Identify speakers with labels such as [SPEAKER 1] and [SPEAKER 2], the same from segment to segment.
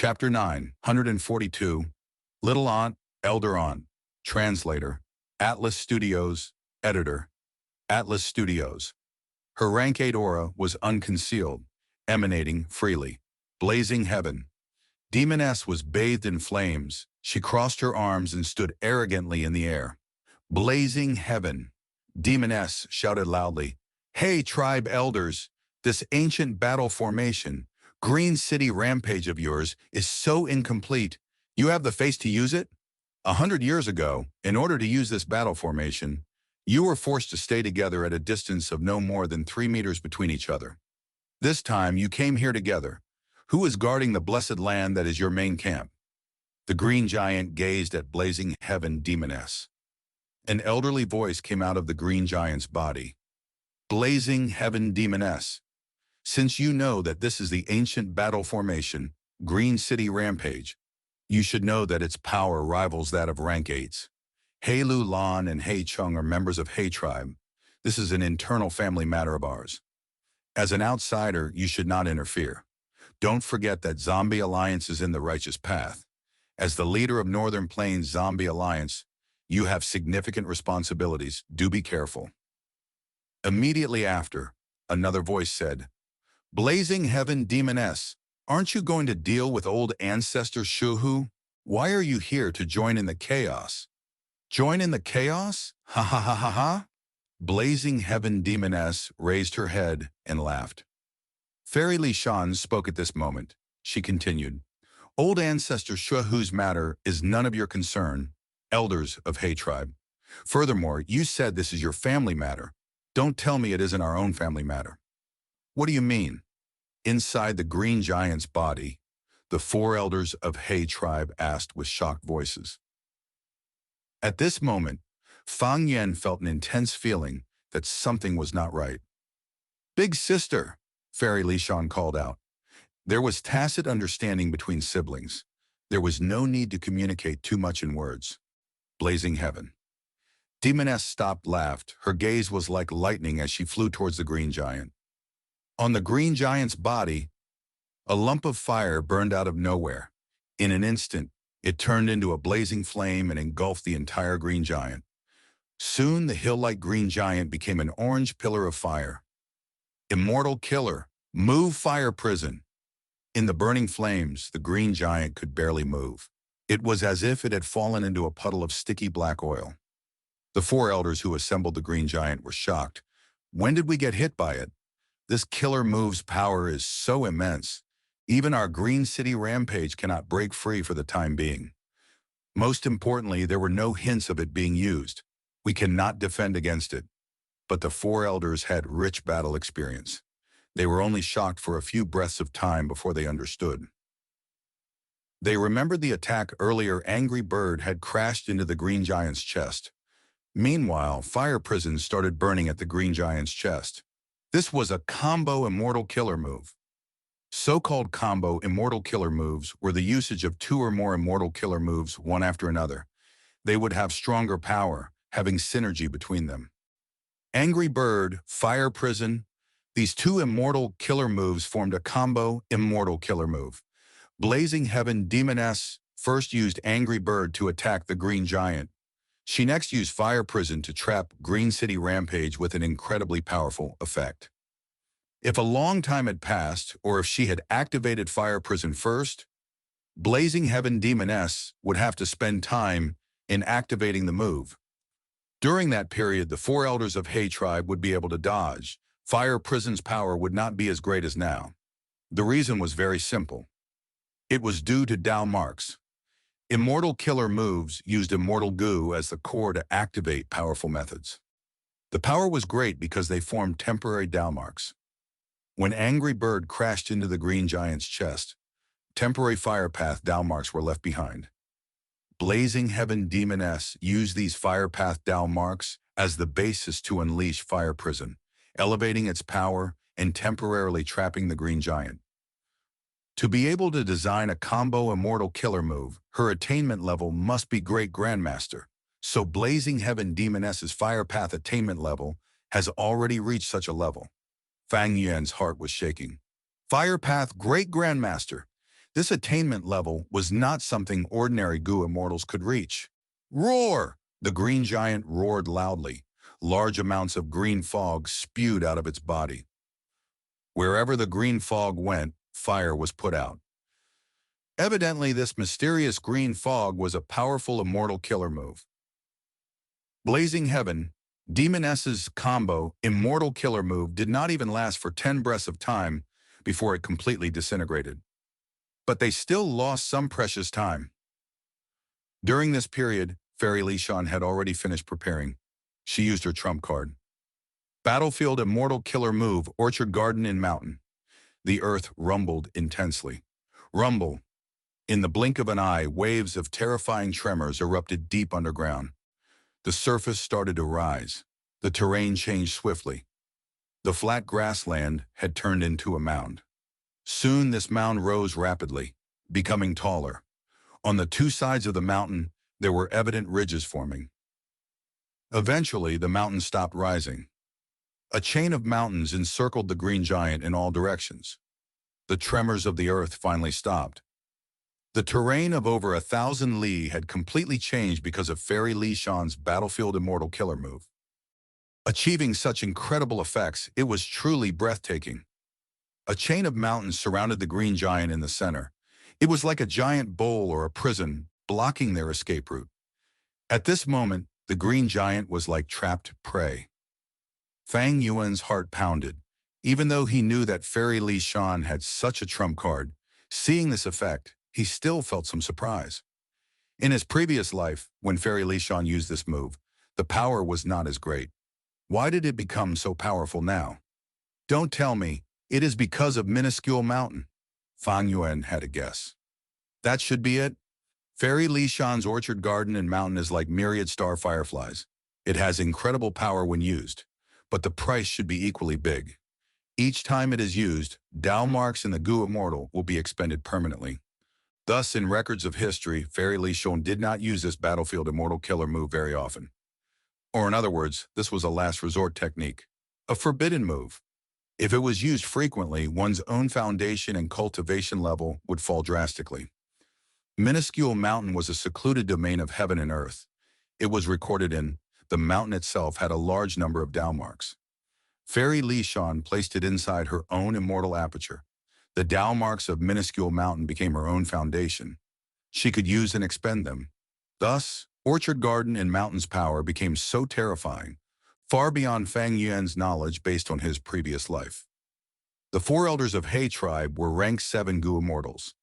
[SPEAKER 1] Chapter 942, Little Aunt, Elder Aunt. Translator, Atlas Studios. Editor, Atlas Studios. Her rank 8 aura was unconcealed, emanating freely. Blazing heaven. Demoness was bathed in flames. She crossed her arms and stood arrogantly in the air. Blazing heaven. Demoness shouted loudly, "Hey, tribe elders, this ancient battle formation, Green City rampage of yours is so incomplete. You have the face to use it? 100 years ago, in order to use this battle formation, you were forced to stay together at a distance of no more than 3 meters between each other. This time you came here together. Who is guarding the blessed land that is your main camp?" The green giant gazed at blazing heaven demoness. An elderly voice came out of the green giant's body. "Blazing heaven demoness, since you know that this is the ancient battle formation, Green City Rampage, you should know that its power rivals that of rank 8s. Hei Lu Lan and Hei Chung are members of Hei Tribe. This is an internal family matter of ours. As an outsider, you should not interfere. Don't forget that Zombie Alliance is in the righteous path. As the leader of Northern Plains Zombie Alliance, you have significant responsibilities. Do be careful." Immediately after, another voice said, "Blazing heaven demoness, aren't you going to deal with old ancestor Shuhu? Why are you here to join in the chaos?" "Join in the chaos? Ha ha ha ha ha." Blazing heaven demoness raised her head and laughed. Fairy Li Shan spoke at this moment. She continued, "Old ancestor Shuhu's matter is none of your concern, elders of Hei Tribe. Furthermore, you said this is your family matter. Don't tell me it isn't our own family matter." "What do you mean?" Inside the green giant's body, the 4 elders of Hei Tribe asked with shocked voices. At this moment, Fang Yan felt an intense feeling that something was not right. "Big sister," Fairy Li Shan called out. There was tacit understanding between siblings. There was no need to communicate too much in words. Blazing heaven. Demoness stopped, laughed. Her gaze was like lightning as she flew towards the green giant. On the green giant's body, a lump of fire burned out of nowhere. In an instant, it turned into a blazing flame and engulfed the entire green giant. Soon, the hill-like green giant became an orange pillar of fire. "Immortal killer, move fire prison." In the burning flames, the green giant could barely move. It was as if it had fallen into a puddle of sticky black oil. The 4 elders who assembled the green giant were shocked. "When did we get hit by it? This killer move's power is so immense. Even our Green City Rampage cannot break free for the time being. Most importantly, there were no hints of it being used. We cannot defend against it." But the 4 elders had rich battle experience. They were only shocked for a few breaths of time before they understood. They remembered the attack earlier. Angry Bird had crashed into the green giant's chest. Meanwhile, fire prisons started burning at the green giant's chest. This was a combo immortal killer move. So-called combo immortal killer moves were the usage of 2 or more immortal killer moves one after another. They would have stronger power, having synergy between them. Angry Bird, Fire Prison, these 2 immortal killer moves formed a combo immortal killer move. Blazing Heaven Demoness first used Angry Bird to attack the green giant. She next used Fire Prison to trap Green City Rampage with an incredibly powerful effect. If a long time had passed, or if she had activated Fire Prison first, Blazing Heaven Demoness would have to spend time in activating the move. During that period, the 4 elders of Hei Tribe would be able to dodge. Fire Prison's power would not be as great as now. The reason was very simple. It was due to Dao marks. Immortal killer moves used immortal goo as the core to activate powerful methods. The power was great because they formed temporary Dao marks. When Angry Bird crashed into the green giant's chest, temporary fire path Dao marks were left behind. Blazing Heaven Demoness used these fire path Dao marks as the basis to unleash Fire Prison, elevating its power and temporarily trapping the green giant. To be able to design a combo immortal killer move, her attainment level must be Great Grandmaster. So Blazing Heaven Demoness's fire path attainment level has already reached such a level. Fang Yuan's heart was shaking. Fire path Great Grandmaster. This attainment level was not something ordinary goo immortals could reach. Roar! The green giant roared loudly. Large amounts of green fog spewed out of its body. Wherever the green fog went, fire was put out. Evidently, this mysterious green fog was a powerful immortal killer move. Blazing Heaven, Demoness's combo immortal killer move did not even last for 10 breaths of time before it completely disintegrated. But they still lost some precious time. During this period, Fairy Lishan had already finished preparing. She used her trump card. Battlefield immortal killer move, Orchard Garden in Mountain. The earth rumbled intensely. Rumble. In the blink of an eye, waves of terrifying tremors erupted deep underground. The surface started to rise. The terrain changed swiftly. The flat grassland had turned into a mound. Soon this mound rose rapidly, becoming taller. On the two sides of the mountain, there were evident ridges forming. Eventually, the mountain stopped rising. A chain of mountains encircled the green giant in all directions. The tremors of the earth finally stopped. The terrain of over 1,000 li had completely changed because of Fairy Lishan's Battlefield Immortal Killer move. Achieving such incredible effects, it was truly breathtaking. A chain of mountains surrounded the green giant in the center. It was like a giant bowl or a prison, blocking their escape route. At this moment, the green giant was like trapped prey. Fang Yuan's heart pounded. Even though he knew that Fairy Lishan had such a trump card, seeing this effect, he still felt some surprise. In his previous life, when Fairy Lishan used this move, the power was not as great. Why did it become so powerful now? Don't tell me, it is because of Minuscule Mountain. Fang Yuan had a guess. That should be it. Fairy Lishan's Orchard Garden and Mountain is like myriad star fireflies. It has incredible power when used, but the price should be equally big. Each time it is used, Dao marks in the Goo Immortal will be expended permanently. Thus, in records of history, Fairy Lishan did not use this Battlefield Immortal Killer move very often. Or in other words, this was a last resort technique, a forbidden move. If it was used frequently, one's own foundation and cultivation level would fall drastically. Minuscule Mountain was a secluded domain of heaven and earth. It was recorded in, the mountain itself had a large number of Dao marks. Fairy Lishan placed it inside her own immortal aperture. The Dao marks of Minuscule Mountain became her own foundation. She could use and expend them. Thus, Orchard Garden and Mountain's power became so terrifying, far beyond Fang Yuan's knowledge based on his previous life. The four elders of He tribe were rank 7 Goo Immortals.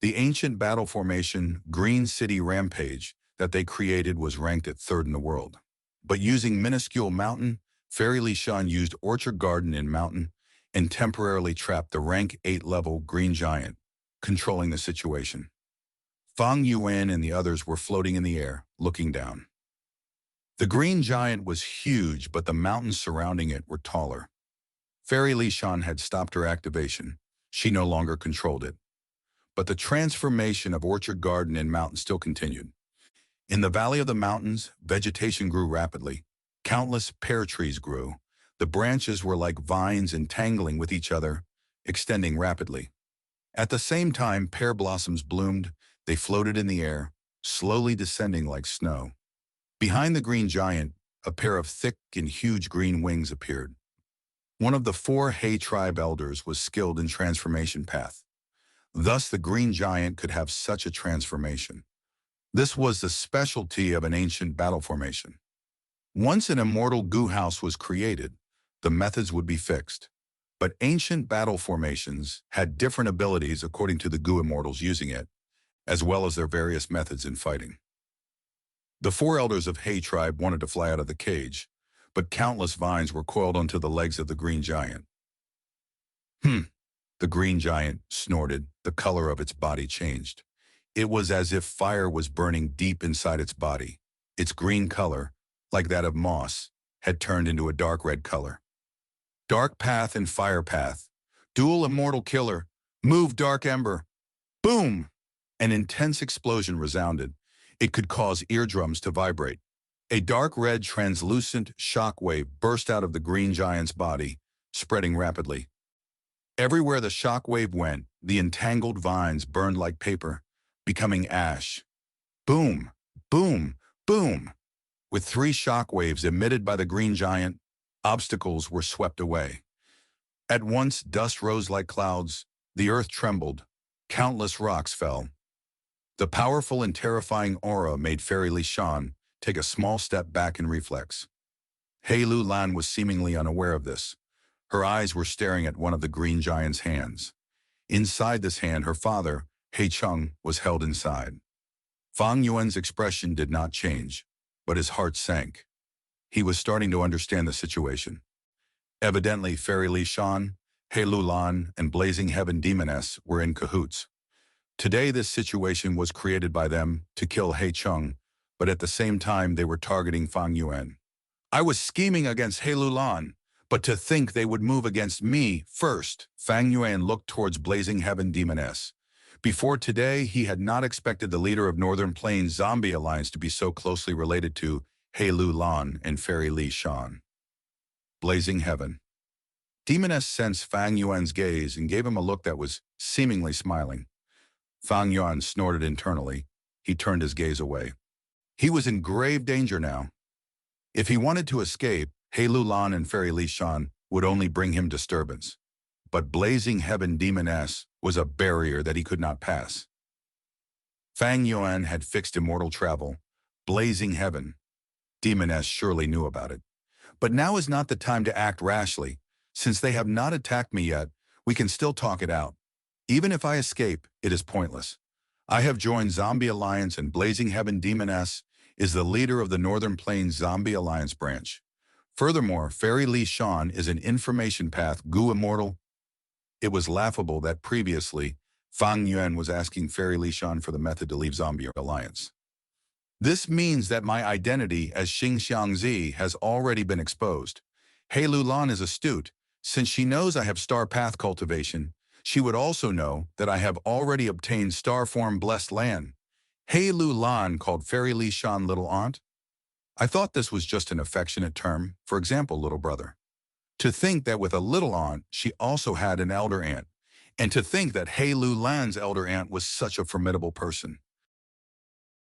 [SPEAKER 1] The ancient battle formation Green City Rampage that they created was ranked at 3rd in the world. But using Minuscule Mountain, Fairy Lishan used Orchard Garden and Mountain and temporarily trapped the rank 8 level Green Giant, controlling the situation. Fang Yuan and the others were floating in the air, looking down. The Green Giant was huge, but the mountains surrounding it were taller. Fairy Lishan had stopped her activation. She no longer controlled it. But the transformation of Orchard Garden and Mountain still continued. In the valley of the mountains, vegetation grew rapidly. Countless pear trees grew. The branches were like vines entangling with each other, extending rapidly. At the same time, pear blossoms bloomed. They floated in the air, slowly descending like snow. Behind the Green Giant, a pair of thick and huge green wings appeared. One of the 4 He tribe elders was skilled in transformation path. Thus, the Green Giant could have such a transformation. This was the specialty of an ancient battle formation. Once an immortal Goo house was created, the methods would be fixed. But ancient battle formations had different abilities according to the Goo immortals using it, as well as their various methods in fighting. The 4 elders of He tribe wanted to fly out of the cage, but countless vines were coiled onto the legs of the Green Giant. The Green Giant snorted. The color of its body changed. It was as if fire was burning deep inside its body. Its green color, like that of moss, had turned into a dark red color. Dark Path and Fire Path. Dual Immortal Killer. Move Dark Ember. Boom! An intense explosion resounded. It could cause eardrums to vibrate. A dark red translucent shock wave burst out of the Green Giant's body, spreading rapidly. Everywhere the shock wave went, the entangled vines burned like paper, becoming ash. Boom, boom, boom. With 3 shock waves emitted by the green giant, obstacles were swept away. At once, dust rose like clouds, the earth trembled, countless rocks fell. The powerful and terrifying aura made Fairy Li Shan take a small step back in reflex. He Lu Lan was seemingly unaware of this. Her eyes were staring at one of the green giant's hands. Inside this hand, her father, He Chung, was held inside. Fang Yuan's expression did not change, but his heart sank. He was starting to understand the situation. Evidently, Fairy Li Shan, He Lu Lan, and Blazing Heaven Demoness were in cahoots. Today, this situation was created by them to kill He Chung, but at the same time, they were targeting Fang Yuan. I was scheming against He Lu Lan, but to think they would move against me first. Fang Yuan looked towards Blazing Heaven Demoness. Before today, he had not expected the leader of Northern Plains Zombie Alliance to be so closely related to He Lu Lan and Fairy Li Shan. Blazing Heaven. Demoness sensed Fang Yuan's gaze and gave him a look that was seemingly smiling. Fang Yuan snorted internally. He turned his gaze away. He was in grave danger now. If he wanted to escape, He Lu Lan and Fairy Li Shan would only bring him disturbance. But Blazing Heaven Demoness was a barrier that he could not pass. Fang Yuan had fixed immortal travel. Blazing Heaven. Demoness surely knew about it. But now is not the time to act rashly. Since they have not attacked me yet, we can still talk it out. Even if I escape, it is pointless. I have joined Zombie Alliance, and Blazing Heaven Demoness is the leader of the Northern Plains Zombie Alliance branch. Furthermore, Fairy Li Shan is an information path Gu Immortal. It was laughable that previously, Fang Yuan was asking Fairy Li Shan for the method to leave Zombie Alliance. This means that my identity as Xing Xiangzi has already been exposed. He Lu Lan is astute. Since she knows I have star path cultivation, she would also know that I have already obtained star form blessed land. He Lu Lan called Fairy Li Shan little aunt. I thought this was just an affectionate term, for example, little brother. To think that with a little aunt, she also had an elder aunt, and to think that He Lu Lan's elder aunt was such a formidable person.